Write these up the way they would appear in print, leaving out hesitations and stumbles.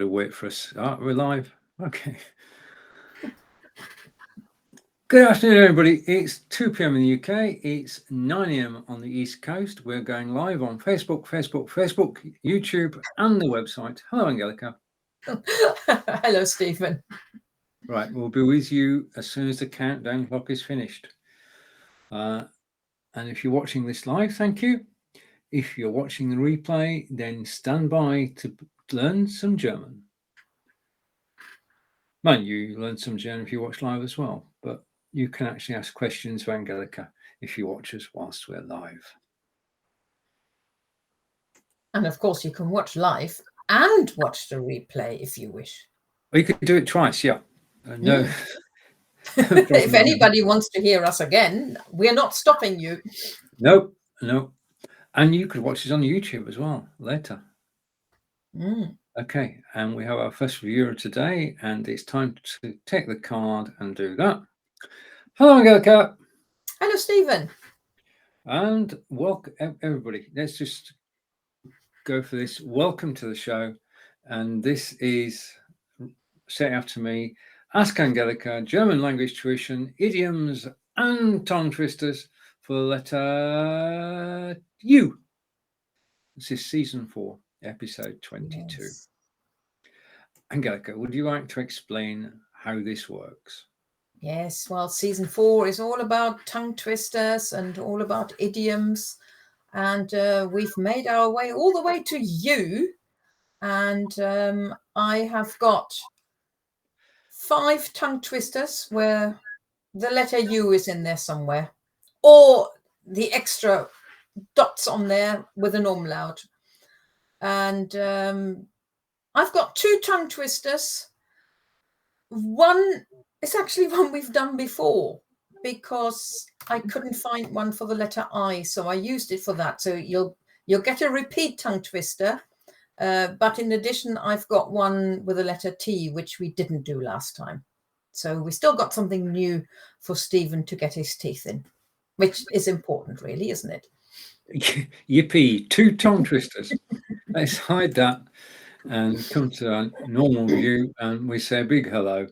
Wait for us. We're live. Okay. Good afternoon, everybody. It's 2 p.m. in the UK. It's 9 a.m. on the East Coast. We're going live on Facebook, YouTube, and the website. Hello, Angelika. Hello, Stephen. Right, we'll be with you as soon as the countdown clock is finished. And if you're watching this live, thank you. If you're watching the replay, then stand by to learn some German. Mind you learn some German if you watch live as well, but you can actually ask questions to Angelika if you watch us whilst we're live. And of course, you can watch live and watch the replay if you wish. Or you could do it twice, yeah. No. If anybody wants to hear us again, we're not stopping you. No. And you could watch this on YouTube as well later. Okay, and we have our first viewer today, and it's time to take the card and do that. Hello, Angelika. Hello, Stephen. And welcome, everybody. Let's just go for this. Welcome to the show. And this is, say after me, Ask Angelika, German language tuition, idioms and tongue twisters for the letter U. This is season 4, episode 22. Yes. Angelika, would you like to explain how this works? Yes, well, season 4 is all about tongue twisters and all about idioms. And we've made our way all the way to U. And I have got 5 tongue twisters where the letter U is in there somewhere, or the extra dots on there with an umlaut. And I've got 2 tongue twisters. One is actually one we've done before because I couldn't find one for the letter I, so I used it for that. So you'll get a repeat tongue twister, but in addition, I've got one with the letter T, which we didn't do last time. So we still got something new for Stephen to get his teeth in, which is important, really, isn't it? Yippee, 2 tongue twisters. Let's hide that and come to our normal view, and we say a big hello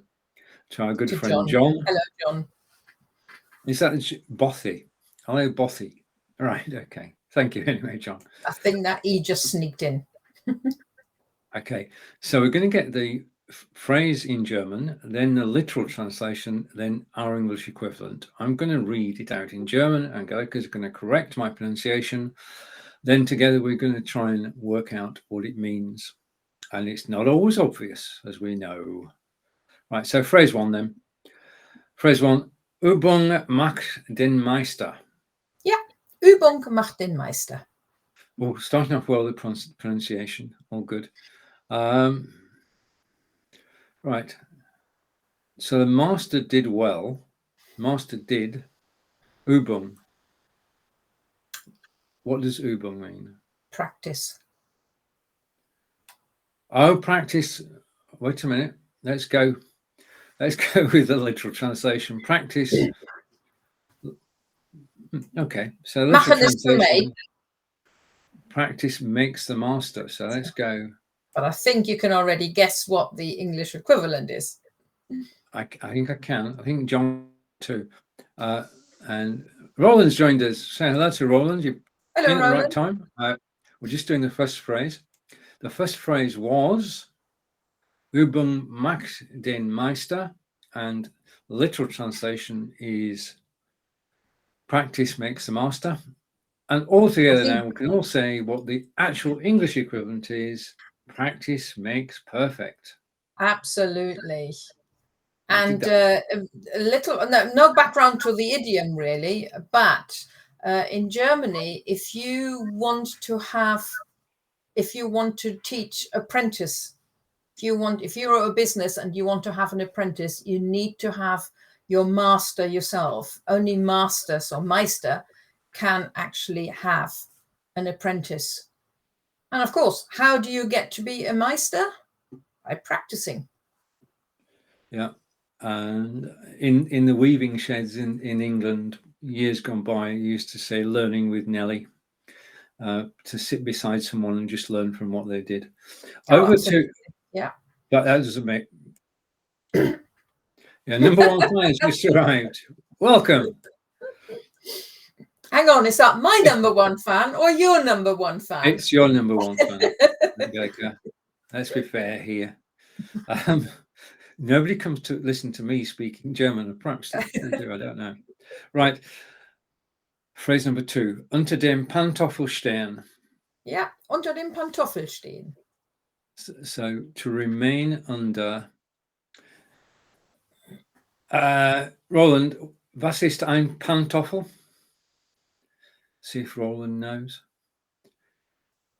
to our good friend John. Hello, John. Is that Bothy? Hello, Bothy. Right, okay. Thank you anyway, John. I think that E just sneaked in. Okay, so we're going to get the phrase in German, then the literal translation, then our English equivalent. I'm going to read it out in German, and Angelika is going to correct my pronunciation. Then together we're going to try and work out what it means. And it's not always obvious, as we know. Right, so phrase 1 then. Phrase 1, Übung macht den Meister. Yeah, Übung macht den Meister. Well, starting off well with pronunciation, all good. Right, so the master did well. Master did. Übung. What does Übung mean? Practice. Oh, practice. Wait a minute. Let's go with the literal translation. Practice. Okay, so literal translation. Practice makes the master. So let's go. But I think you can already guess what the English equivalent is. I think I can. I think John too. And Roland's joined us. Say hello to Roland. You're hello, in at Roland. the right time. We're just doing the first phrase. The first phrase was Übung macht den Meister, and the literal translation is practice makes the master. And all together now, we can all say what the actual English equivalent is. Practice makes perfect. Absolutely. And a little, no background to the idiom really, but in Germany, if you want to teach apprentice, if you're a business and you want to have an apprentice, you need to have your master yourself. Only masters or Meister can actually have an apprentice. And of course, how do you get to be a Meister? By practicing. Yeah. And in the weaving sheds in England, years gone by, you used to say learning with Nelly, to sit beside someone and just learn from what they did. Over to Yeah. But that doesn't make... Yeah, number one fan has just arrived. Welcome. Hang on, is that my number one fan or your number one fan? It's your number one fan, Angelika. Let's be fair here. Nobody comes to listen to me speaking German, or perhaps they do, I don't know. Right. Phrase number 2. Unter dem Pantoffel stehen. Yeah, unter dem Pantoffel stehen. So to remain under... Roland, was ist ein Pantoffel? See if Roland knows.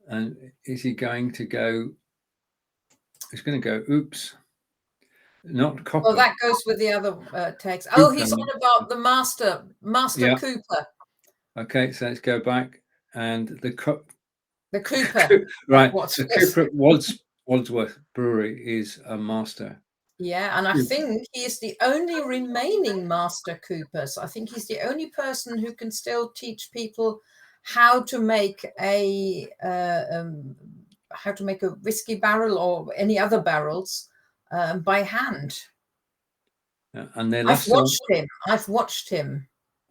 And is he going to go... He's going to go, oops. Not copper. Well, that goes with the other text. Oh, he's on about the Master Cooper. Okay, so let's go back. And the Cooper. Right, the Cooper Wadsworth Brewery is a master. Yeah, and I think he is the only remaining Master Coopers. I think he's the only person who can still teach people how to make a whiskey barrel or any other barrels by hand. And I've watched him.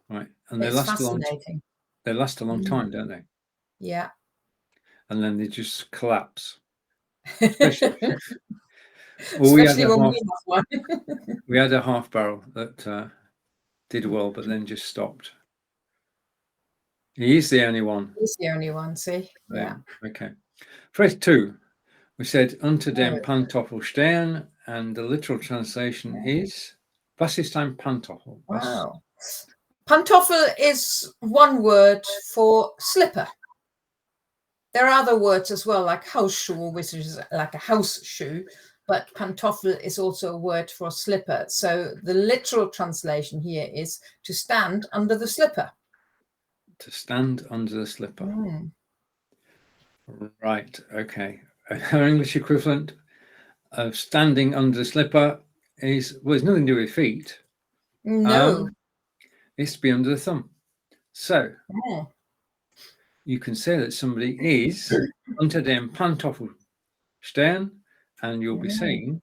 Right, and it's fascinating. They last a long time, don't they? Yeah. And then they just collapse. We had a half barrel that did well, but then just stopped. He's the only one. He's the only one, see? Yeah. Okay. Phrase 2. We said unter dem Pantoffel stehen, and the literal translation is was ist ein Pantoffel? Wow. Pantoffel is one word for slipper. There are other words as well, like Hausschuh, which is like a house shoe, but Pantoffel is also a word for slipper. So the literal translation here is to stand under the slipper. To stand under the slipper. Right, okay. Our English equivalent of standing under the slipper is, well, it's nothing to do with feet. No. It's to be under the thumb. So you can say that somebody is unter dem Pantoffel stehen, and you'll be saying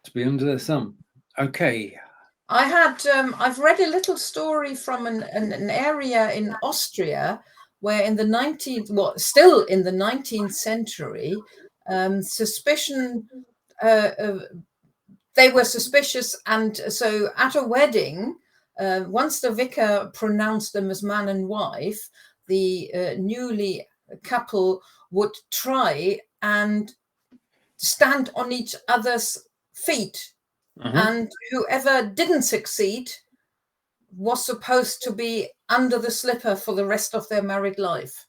to be under the thumb. Okay. I've read a little story from an area in Austria where in the 19th century, they were suspicious, and so at a wedding, once the vicar pronounced them as man and wife, the newly couple would try and stand on each other's feet. And whoever didn't succeed was supposed to be under the slipper for the rest of their married life.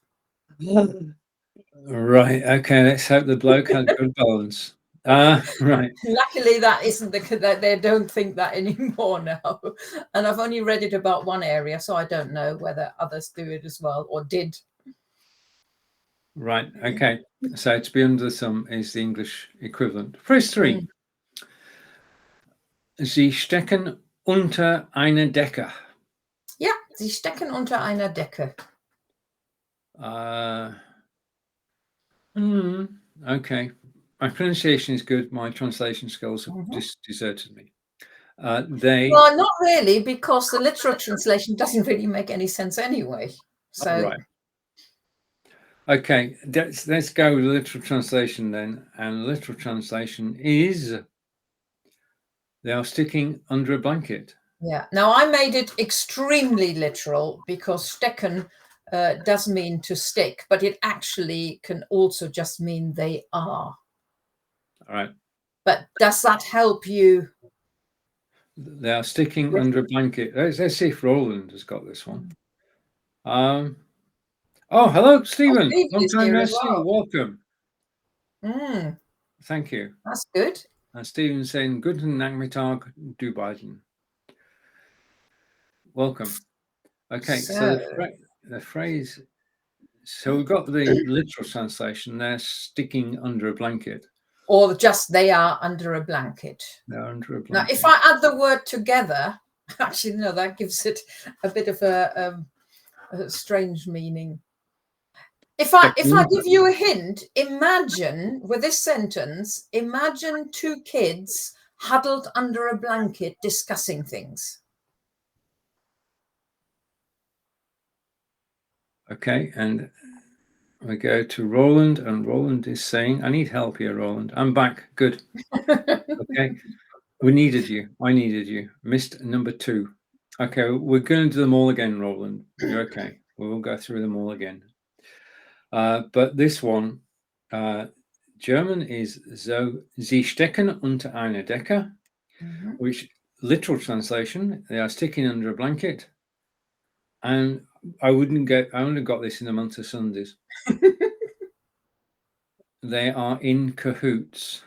Right. Okay. Let's hope the bloke had good balance. Right. Luckily, that isn't that they don't think that anymore now. And I've only read it about one area, so I don't know whether others do it as well or did. Right. Okay. So to be under the thumb is the English equivalent. Phrase 3. Sie stecken unter einer Decke. Ja, sie stecken unter einer Decke. Okay. My pronunciation is good. My translation skills have just deserted me. Well, not really, because the literal translation doesn't really make any sense anyway. So right. Okay, let's go with the literal translation then. And the literal translation is they are sticking under a blanket. Yeah. Now I made it extremely literal because stecken does mean to stick, but it actually can also just mean they are. All right. But does that help you? They are sticking under a blanket. Let's see if Roland has got this one. Oh, hello, Stephen. Long time no see. Welcome. Thank you. That's good. And Stephen saying, Guten Nachmittag, du beiden. Welcome. Okay, so the phrase, so we've got the literal translation, they're sticking under a blanket. Or just they are under a blanket. They're under a blanket. Now, if I add the word together, actually, no, that gives it a bit of a strange meaning. If I give you a hint, imagine with this sentence, imagine two kids huddled under a blanket discussing things. Okay, and we go to Roland, and Roland is saying, I need help here, Roland. I'm back. Good. Okay. We needed you. I needed you. Missed number 2. Okay, we're going to do them all again, Roland. You're okay. We will go through them all again. But this one, German is so, sie stecken unter einer Decke, which literal translation, they are sticking under a blanket. And I only got this in a month of Sundays. They are in cahoots.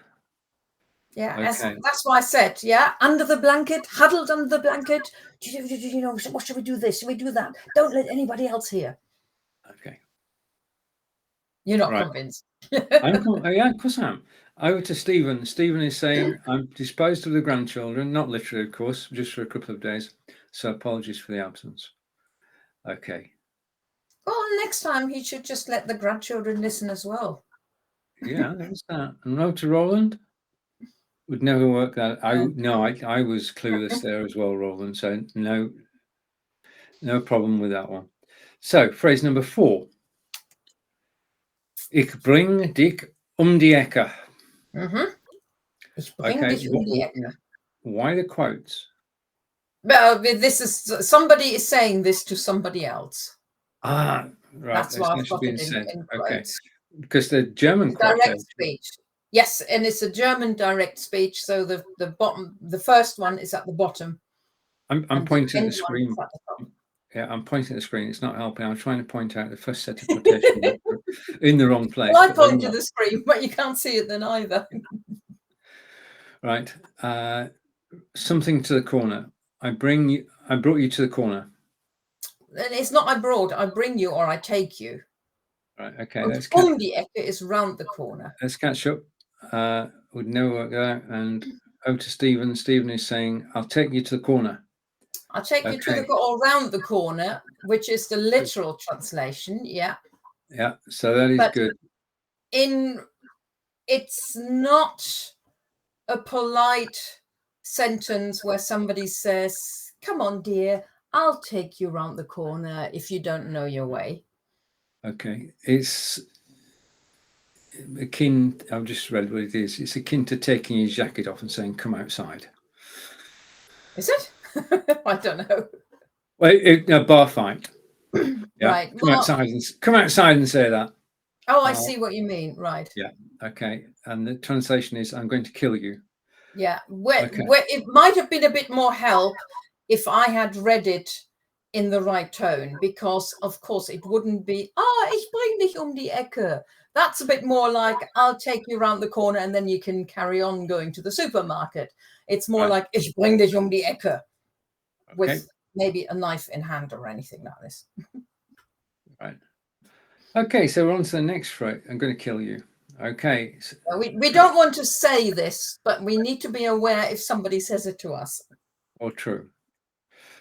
Yeah, Okay. that's why I said, yeah, under the blanket, huddled under the blanket. You know, what should we do this? Should we do that? Don't let anybody else hear. Okay. You're not convinced. Yeah, of course I am. Over to Stephen. Stephen is saying, I'm disposed of the grandchildren, not literally, of course, just for a couple of days. So apologies for the absence. Okay. Well, next time he should just let the grandchildren listen as well. Yeah, there's that. And over to Roland. Would never work that. I was clueless there as well, Roland. So no problem with that one. So phrase number 4. Ich bring dich die Ecke. Ich bring dich die Ecke. Why the quotes? Well, this is somebody is saying this to somebody else. Ah, right. That's why I've got it in quotes. Okay, because the German direct speech. Yes, and it's a German direct speech. So the first one is at the bottom. I'm pointing at the screen. Yeah, I'm pointing at the screen. It's not helping. I'm trying to point out the first set of quotations in the wrong place. Well, I point to the screen, but you can't see it then either. Right. Something to the corner. I brought you to the corner. And it's not I bring you or I take you. Right. Okay. Die Ecke is round the corner. Let's catch up. Would never work there. And over to Stephen. Stephen is saying, I'll take you to the corner. I'll take you to or round the corner, which is the literal translation. Yeah. Yeah. So that is good. It's not a polite sentence where somebody says, come on, dear, I'll take you round the corner if you don't know your way. Okay. It's akin, I've just read what it is. It's akin to taking his jacket off and saying, come outside. Is it? I don't know. Well, a bar fight. Yeah. Right. Come outside and say that. Oh, I see what you mean. Right. Yeah. Okay. And the translation is, I'm going to kill you. Yeah. Where it might have been a bit more help if I had read it in the right tone, because of course it wouldn't be, ich bring dich die Ecke. That's a bit more like, I'll take you around the corner and then you can carry on going to the supermarket. It's more like, ich bring dich die Ecke, with maybe a knife in hand or anything like this. Right. Okay, so we're on to the next phrase. I'm going to kill you. Okay. So we don't want to say this, but we need to be aware if somebody says it to us. Or true.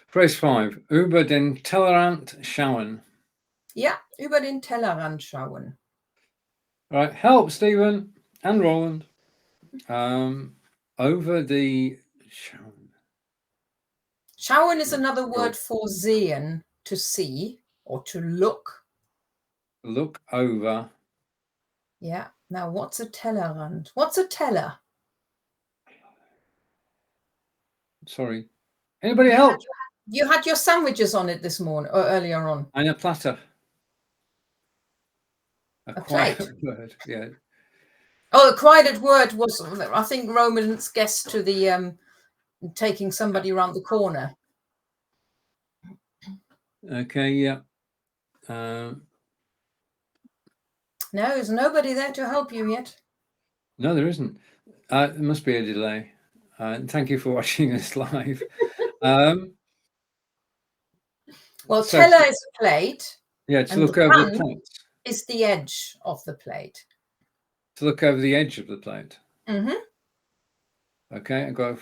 Phrase 5. Über den Tellerrand schauen. Yeah, über den Tellerrand schauen. Right, help, Stephen and Roland. Over the schauen. Schauen is another word for sehen, to see or to look. Look over. Yeah. Now, what's a Tellerrand? What's a teller? Sorry. Anybody help? You had your sandwiches on it this morning or earlier on. And a platter. A quiet word. Yeah. Oh, a quiet word was, I think, Roman's guess to the taking somebody around the corner. Okay. Yeah. No, there's nobody there to help you yet. No, there isn't. There must be a delay. Thank you for watching us live. Well, teller is a plate. Yeah, to look over the plate. Is the edge of the plate. To look over the edge of the plate. Mm-hmm. Okay, I've got a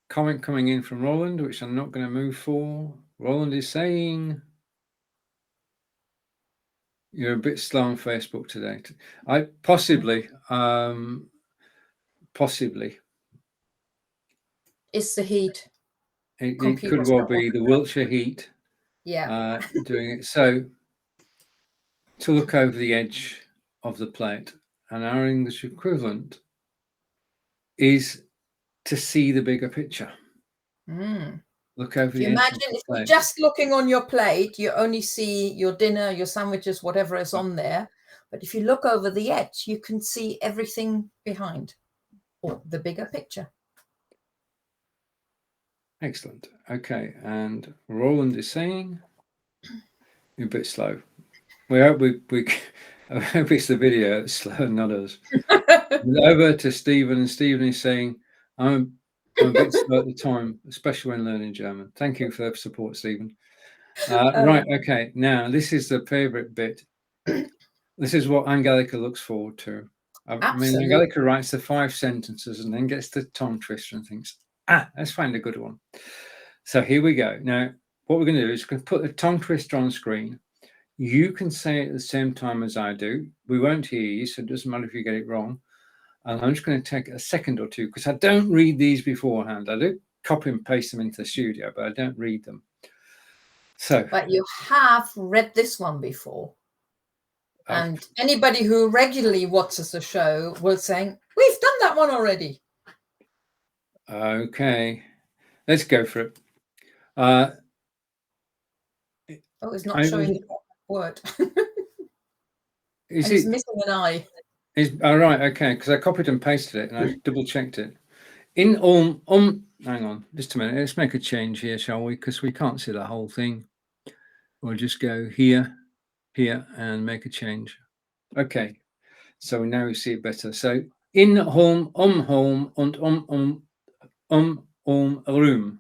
comment coming in from Roland, which I'm not going to move for. Roland is saying, You're a bit slow on Facebook today. I possibly. It's the heat. It could Computer's well not be the Wiltshire heat Yeah. doing it. So to look over the edge of the plate, and our English equivalent is to see the bigger picture. Look over If you the edge imagine of the if you're plate. just looking on your plate, you only see your dinner, your sandwiches, whatever is on there. But if you look over the edge, you can see everything behind, or the bigger picture. Excellent. Okay, and Roland is saying you're a bit slow. We hope I hope it's the video that's slow, not us. Over to Stephen, and Stephen is saying, I'm a bit slow at the time, especially when learning German. Thank you for the support, Stephen. Right, okay. Now, this is the favourite bit. This is what Angelika looks forward to. I mean, Angelika writes the 5 sentences and then gets the tongue twister and thinks, let's find a good one. So here we go. Now, what we're going to do is we're going to put the tongue twister on screen. You can say it at the same time as I do. We won't hear you, so it doesn't matter if you get it wrong. And I'm just going to take a second or two because I don't read these beforehand. I do copy and paste them into the studio, but I don't read them. So, but you have read this one before. And anybody who regularly watches the show will say, we've done that one already. Okay, let's go for it. It's not showing the word. Is it's missing an I. All right, okay, because I copied and pasted it and I double checked it. Hang on, just a minute. Let's make a change here, shall we? Because we can't see the whole thing. We'll just go here, and make a change. Okay, so now we see it better. So in home, home, und room.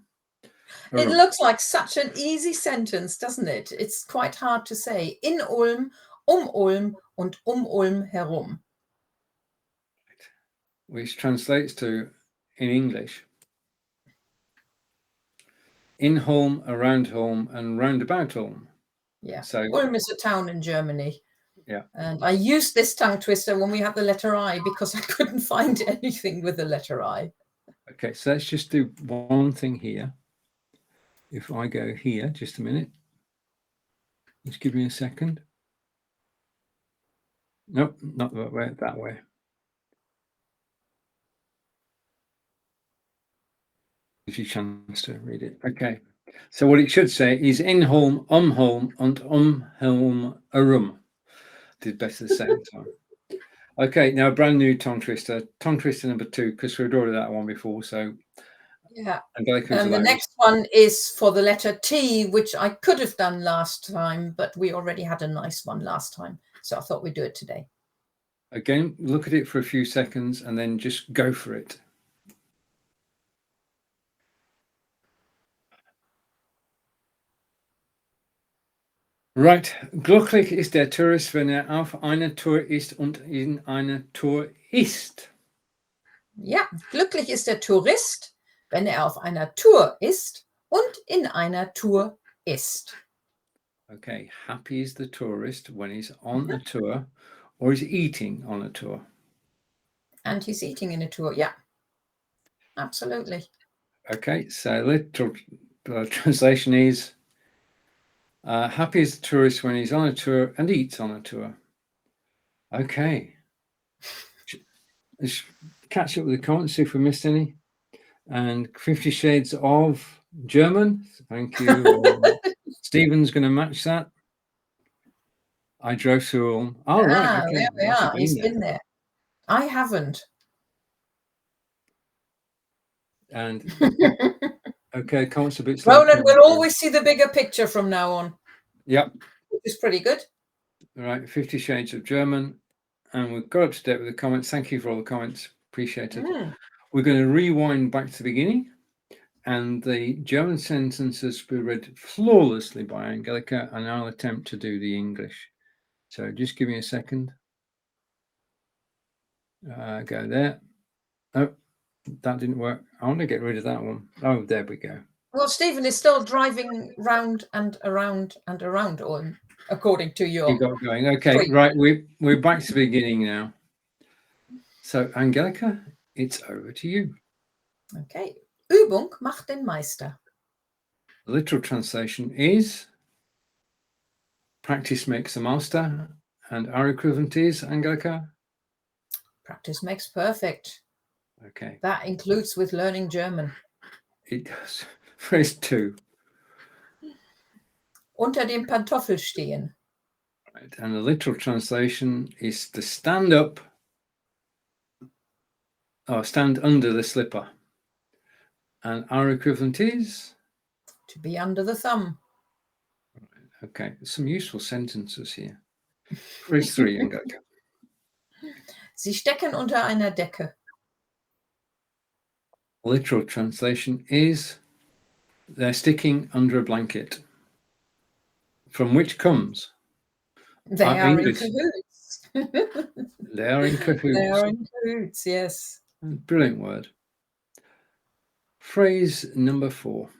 It looks like such an easy sentence, doesn't it? It's quite hard to say. In Ulm, Ulm und Ulm herum. Which translates to, in English, in home, around home, and round about home. Yeah. So Ulm is a town in Germany. Yeah. And I used this tongue twister when we had the letter I because I couldn't find anything with the letter I. Okay, so let's just do one thing here. If I go here, just a minute. Just give me a second. Nope, not that way, that way. Gives you a chance to read it. Okay. So what it should say is in home, und herum, herum. Did better the second time. Okay, now a brand new tongue twister number 2, because we've already that one before. So yeah, and the next one is for the letter T, which I could have done last time, but we already had a nice one last time, so I thought we'd do it today. Again, look at it for a few seconds and then just go for it. Right, glücklich ist der Tourist, wenn auf einer Tour ist und in einer Tour ist. Ja, glücklich ist der Tourist, wenn auf einer Tour ist und in einer Tour ist. Okay, happy is the tourist when he's on a tour or he's eating on a tour. And he's eating in a tour, yeah. Absolutely. Okay, so literal translation is happy is the tourist when he's on a tour and eats on a tour. Okay. Let's catch up with the comments, see if we missed any. And 50 Shades of German. Thank you. Stephen's going to match that. I drove through Ulm. Oh, right. Okay. There we are. He's been there. I haven't. And okay, comments a bit slow. Roland will always see the bigger picture from now on. Yep. Which is pretty good. All right, 50 Shades of German. And we've got up to date with the comments. Thank you for all the comments. Appreciate it. We're going to rewind back to the beginning. And the German sentences were read flawlessly by Angelika, and I'll attempt to do the English. So just give me a second. Go there. Oh, that didn't work. I want to get rid of that one. Oh, there we go. Well, Stephen is still driving round and around and around Ulm. according to You your got going. Okay, screen. right. We're back to the beginning now. So, Angelika, it's over to you. Okay. Übung macht den Meister. The literal translation is practice makes the master, and our equivalent is, Angelika? Practice makes perfect. Okay. That includes with learning German. It does. Phrase 2. Unter dem Pantoffel stehen. Right. And the literal translation is to stand up or stand under the slipper. And our equivalent is? To be under the thumb. Okay, some useful sentences here. Phrase 3, Angelika. Sie stecken unter einer Decke. Literal translation is they're sticking under a blanket. From which comes? They are in English. cahoots. They are in cahoots. They are in cahoots, yes. Brilliant word. Phrase number 4.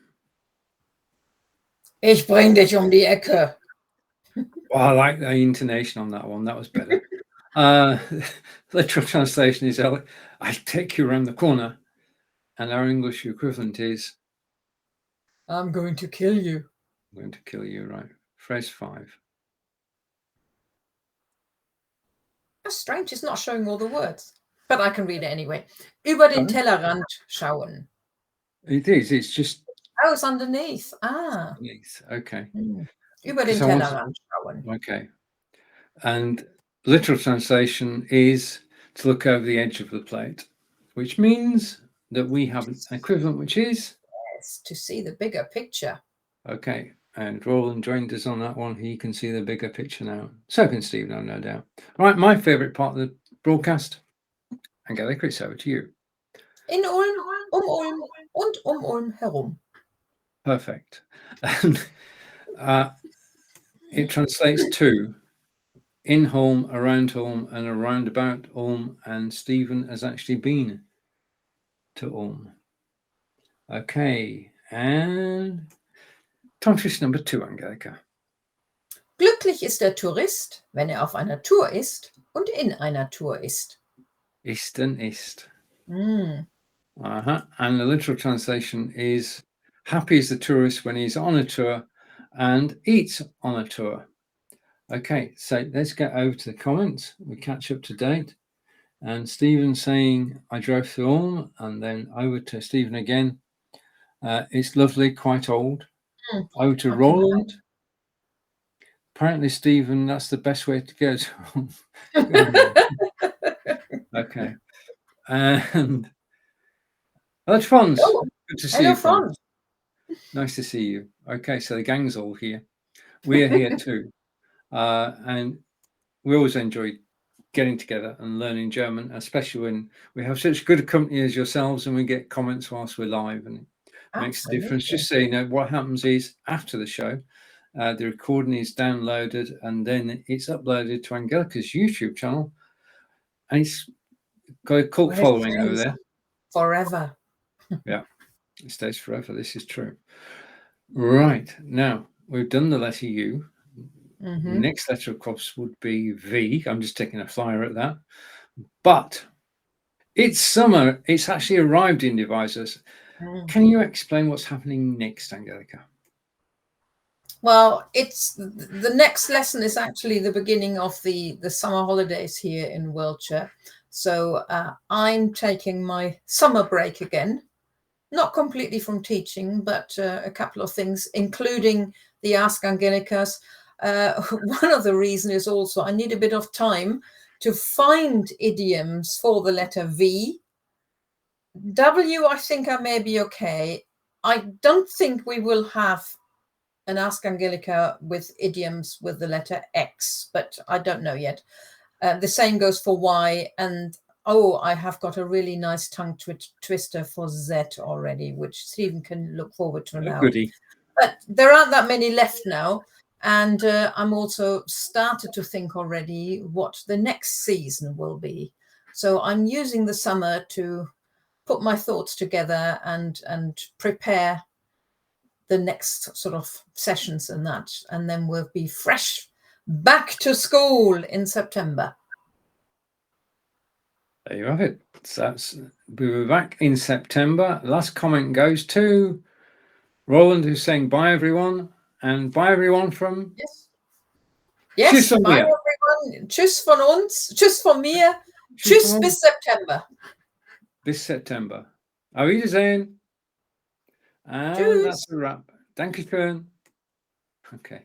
Ich bring dich um die Ecke. Oh, I like the intonation on that one. That was better. Literal translation is I'll take you around the corner. And our English equivalent is I'm going to kill you. I'm going to kill you, right? Phrase 5. That's strange. It's not showing all the words, but I can read it anyway. Über den Tellerrand schauen. It is. It's just. Oh, it's underneath. Ah. Underneath. Okay. Über den Tellerrand schauen. Okay. And literal translation is to look over the edge of the plate, which means that we have an equivalent, which is? Yes, to see the bigger picture. Okay. And Roland joined us on that one. He can see the bigger picture now. So can Steve, no doubt. Right, my favourite part of the broadcast. Angelika, it's over to you. In Ulm, Ulm und Ulm herum. Perfect. And it translates to in Ulm, around Ulm, and around about Ulm. And Stephen has actually been to Ulm. Okay. And tongue twist number 2, Angelika. Glücklich ist der Tourist, wenn auf einer Tour ist und in einer Tour ist. Ist and isst. Mm. And the literal translation is happy is the tourist when he's on a tour and eats on a tour. Okay, so let's get over to the comments. We catch up to date. And Stephen saying, I drove through Ulm, and then over to Stephen again. It's lovely, quite old. Over to Roland. Apparently, Stephen, that's the best way to go to Ulm. Okay. And that's Franz. Good to see you, Franz. Nice to see you. Okay, so the gang's all here. We're here too. And we always enjoy getting together and learning German, especially when we have such good company as yourselves and we get comments whilst we're live, and it makes a difference. Just so you know, what happens is after the show, the recording is downloaded and then it's uploaded to Angelika's YouTube channel, and it's got a cult following over there. Forever. Yeah, it stays forever. This is true. Right, now we've done the letter U. Next letter, of course, would be V. I'm just taking a flyer at that. But it's summer. It's actually arrived in devices. Can you explain what's happening next, Angelika? Well, it's the next lesson is actually the beginning of the summer holidays here in Wiltshire. So I'm taking my summer break again. Not completely from teaching, but a couple of things, including the Ask Angelikas. One of the reasons is also I need a bit of time to find idioms for the letter V. W, I think I may be okay. I don't think we will have an Ask Angelika with idioms with the letter X, but I don't know yet. The same goes for Y, and I have got a really nice tongue twister for Z already, which Stephen can look forward to now. Goodie. But there aren't that many left now. And I'm also started to think already what the next season will be. So I'm using the summer to put my thoughts together and prepare the next sort of sessions and that. And then we'll be fresh back to school in September. There you have it. So we'll be back in September. Last comment goes to Roland, who's saying bye everyone, and bye everyone from Yes, von bye mir. everyone. Tschüss von uns. Tschüss von mir. Tschüss bis September. Bis September. Auf Wiedersehen. And Tschüss. that's a wrap. Dankeschön. Okay.